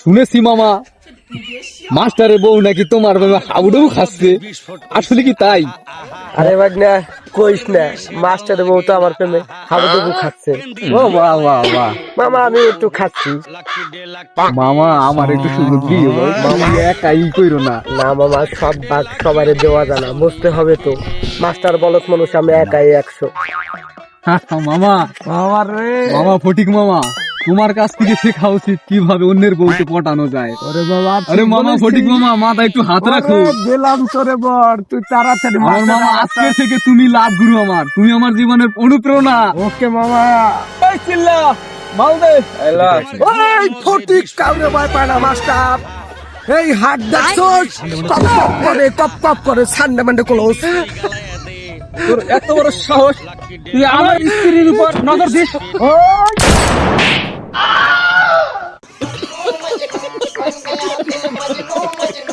শুনেছি মামা মাস্টারের বউ নাকি তোমার হাবুডুবু খাচ্ছে, আসলে কি তাই? আরে ভাগনা কইস না, মাস্টার বউ তো আমার প্রেমে হাবুডুবু খাচ্ছে। ও বাহ বাহ বাহ মামা আমি একটু খাচ্ছি। মামা আমার একটু সুযোগ দিও, মামা একাই কইরো না। না মামা, সব ভাগ সবারে দেওয়া জানা, বুঝতে হবে তো। মাস্টার বলত মানুষ, আমি একাই 100। মামা আমার মামা ফটিক মামা, তোমার কাছ থেকে শেখা উচিত কিভাবে অন্যের বউকে পটানো যায়। আরে মামা ফটিক মামা, মাথা একটু হাত রাখো। দিলাম তোরে বর, তুই তাড়াতাড়ি আমার মামা আজকে থেকে তুমি লাভ গুরু, আমার তুমি আমার জীবনের অনুপ্রেরণা। ওকে মামা। এই চিল্লা মাল দে। ওই ফটিক কাউরে ভয় পায় না মাস্টার। এই হাত দেখছস, কপ কপ করে কপ কপ করে সান্ডে মান্ডে ক্লোজ। তোর এত বড় সাহস, তুই আমার স্ত্রীর উপর নজর দিস? ওই